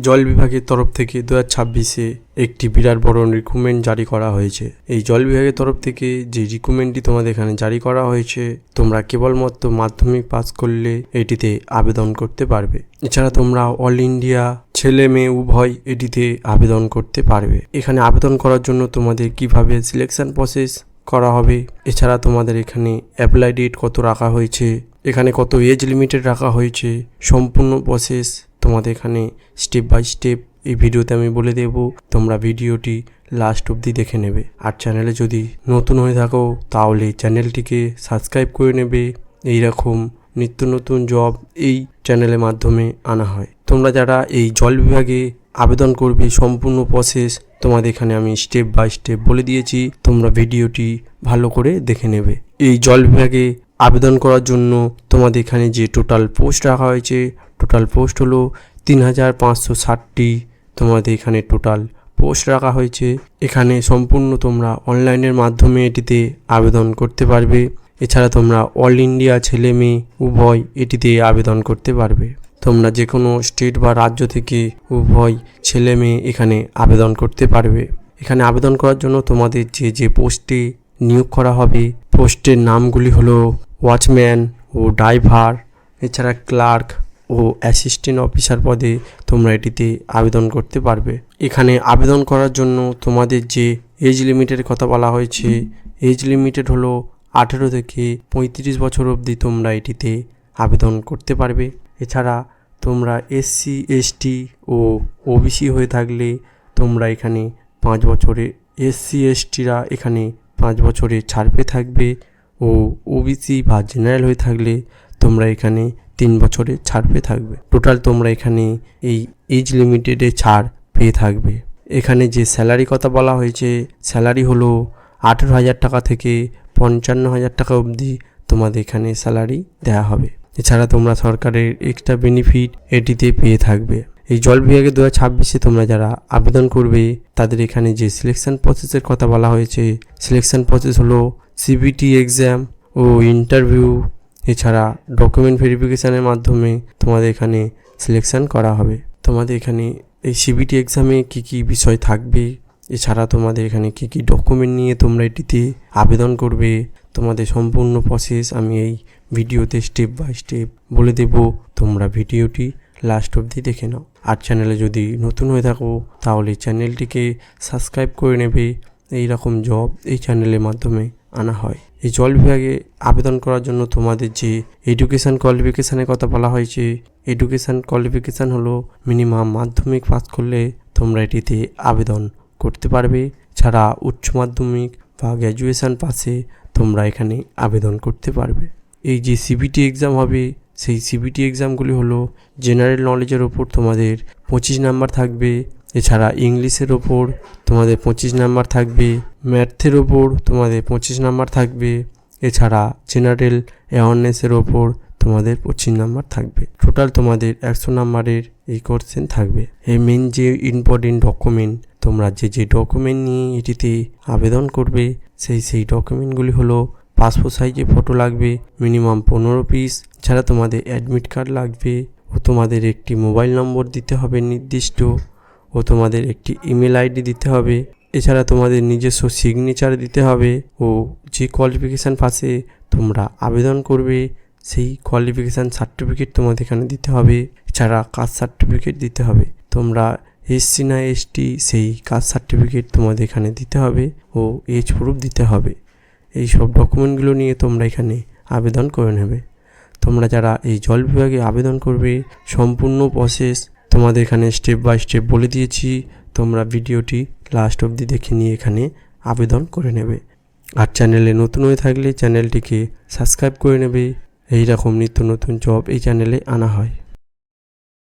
জল বিভাগের তরফ থেকে 2026-এ একটি বিরাট বড় রিক্রুটমেন্ট জারি করা হয়েছে। এই জল বিভাগের তরফ থেকে যে রিক্রুটমেন্টটি তোমাদের এখানে জারি করা হয়েছে, তোমরা কেবলমাত্র মাধ্যমিক পাস করলে এটিতে আবেদন করতে পারবে। এছাড়া তোমরা অল ইন্ডিয়া ছেলে মেয়ে উভয় এটিতে আবেদন করতে পারবে। এখানে আবেদন করার জন্য তোমাদের কিভাবে সিলেকশন প্রসেস করা হবে, এছাড়া তোমাদের এখানে অ্যাপ্লাই ডেট কত রাখা হয়েছে, এখানে কত এজ লিমিটেড রাখা হয়েছে, সম্পূর্ণ প্রসেস তোমাদের এখানে স্টেপ বাই স্টেপ এই ভিডিওতে আমি বলে দেব। তোমরা ভিডিওটি লাস্ট অবধি দেখে নেবে। আর চ্যানেলে যদি নতুন হয়ে থাকো তাহলে চ্যানেলটিকে সাবস্ক্রাইব করে নেবে। এই রকম নিত্য নতুন জব এই চ্যানেলের মাধ্যমে আনা হয়। তোমরা যারা এই জল বিভাগে আবেদন করবে সম্পূর্ণ প্রসেস তোমাদের এখানে আমি স্টেপ বাই স্টেপ বলে দিয়েছি। তোমরা ভিডিওটি ভালো করে দেখে নেবে। এই জল বিভাগে আবেদন করার জন্য তোমাদের এখানে যে টোটাল পোস্ট রাখা হয়েছে, টোটাল পোস্ট হলো 3560টি। তোমাদের এখানে টোটাল পোস্ট রাখা হয়েছে। এখানে সম্পূর্ণ তোমরা অনলাইনের মাধ্যমে এটিতে আবেদন করতে পারবে। এছাড়া তোমরা অল ইন্ডিয়া ছেলে মেয়ে উভয় এটিতে আবেদন করতে পারবে। তোমরা যে কোনো স্টেট বা রাজ্য থেকে উভয় ছেলে মেয়ে এখানে আবেদন করতে পারবে। এখানে আবেদন করার জন্য তোমাদের যে পোস্টে নিয়োগ করা হবে, পোস্টের নামগুলি হলো ওয়াচম্যান ও ড্রাইভার, এছাড়া ক্লার্ক ও অ্যাসিস্ট্যান্ট অফিসার পদে তোমরা এটিতে আবেদন করতে পারবে। এখানে আবেদন করার জন্য তোমাদের যে এজ লিমিটের কথা বলা হয়েছে, এজ লিমিটেড হলো 18 থেকে 35 বছর অবধি তোমরা এটিতে আবেদন করতে পারবে। এছাড়া তোমরা SC ST ও OBC হয়ে থাকলে তোমরা এখানে 5 বছরে, SC STরা এখানে 5 বছরে ছাড় পেয়ে থাকবে ও OBC বা জেনারেল হয়ে থাকলে তোমরা এখানে 3 বছরে ছাড় পেয়ে থাকবে। টোটাল তোমরা এখানে এই এজ লিমিটেডে ছাড় পেয়ে থাকবে। এখানে যে স্যালারি কথা বলা হয়েছে, স্যালারি হলো 18,000 টাকা থেকে 55,000 টাকা অবধি তোমাদের এখানে স্যালারি দেওয়া হবে। এছাড়া তোমরা সরকারের এক্সট্রা বেনিফিট এটিতে পেয়ে থাকবে। এই জল বিভাগে 2026-এ তোমরা যারা আবেদন করবে তাদের এখানে যে সিলেকশন প্রসেসের কথা বলা হয়েছে, সিলেকশন প্রসেস হলো CBT এক্সাম ও ইন্টারভিউ, এছাড়া ডকুমেন্ট ভেরিফিকেশানের মাধ্যমে তোমাদের এখানে সিলেকশন করা হবে। তোমাদের এখানে এই CBT এক্সামে কী কী বিষয় থাকবে, এছাড়া তোমাদের এখানে কী কী ডকুমেন্ট নিয়ে তোমরা এটিতে আবেদন করবে, তোমাদের সম্পূর্ণ প্রসেস আমি এই ভিডিওতে স্টেপ বাই স্টেপ বলে দেব। তোমরা ভিডিওটি লাস্ট অবধি দেখে নাও। আর চ্যানেলে যদি নতুন হয়ে থাকো তাহলে চ্যানেলটিকে সাবস্ক্রাইব করে নেবে। এই রকম জব এই চ্যানেলের মাধ্যমে আনা হয়। এই জল বিভাগে আবেদন করার জন্য তোমাদের যে এডুকেশান কোয়ালিফিকেশানের কথা বলা হয়েছে, এডুকেশান কোয়ালিফিকেশান হলো মিনিমাম মাধ্যমিক পাস করলে তোমরা এটিতে আবেদন করতে পারবে। ছাড়া উচ্চ মাধ্যমিক বা গ্র্যাজুয়েশান পাসে তোমরা এখানে আবেদন করতে পারবে। এই যে CBT এক্সাম হবে, সেই CBT এক্সামগুলি হলো জেনারেল নলেজের ওপর তোমাদের 25 নাম্বার থাকবে। এছাড়া ইংলিশের ওপর তোমাদের 25 নাম্বার থাকবে, ম্যাথের ওপর তোমাদের 25 নাম্বার থাকবে, এছাড়া জেনারেল অ্যাওয়ারনেসের ওপর তোমাদের 25 নাম্বার থাকবে। টোটাল তোমাদের 100 নাম্বারের এই কোশ্চেন থাকবে। এই মেন যে ইম্পর্টেন্ট ডকুমেন্ট, তোমরা যে ডকুমেন্ট নিয়ে এটিতে আবেদন করবে সেই ডকুমেন্টগুলি হলো পাসপোর্ট সাইজে ফটো লাগবে মিনিমাম 15 পিস, এছাড়া তোমাদের অ্যাডমিট কার্ড লাগবে ও তোমাদের একটি মোবাইল নম্বর দিতে হবে নির্দিষ্ট, ও তোমাদের একটি ইমেল ID দিতে হবে। এছাড়া তোমাদের নিজস্ব সিগনেচার দিতে হবে ও যে কোয়ালিফিকেশান পাশে তোমরা আবেদন করবে সেই কোয়ালিফিকেশান সার্টিফিকেট তোমাদের এখানে দিতে হবে। এছাড়া কাস্ট সার্টিফিকেট দিতে হবে। তোমরা SC না ST সেই কাস্ট সার্টিফিকেট তোমাদের এখানে দিতে হবে ও এজ প্রুফ দিতে হবে। এই সব ডকুমেন্টগুলো নিয়ে তোমরা এখানে আবেদন করে নেবে। তোমরা যারা এই জল বিভাগে আবেদন করবে সম্পূর্ণ প্রসেস তোমাদের এখানে স্টেপ বাই স্টেপ বলে দিয়েছি। তোমরা ভিডিওটি লাস্ট অবধি দেখে নিয়ে এখানে আবেদন করে নেবে। আর চ্যানেলে নতুন হয়ে থাকলে চ্যানেলটিকে সাবস্ক্রাইব করে নেবে। এই রকম নিত্য নতুন জব এই চ্যানেলে আনা হয়।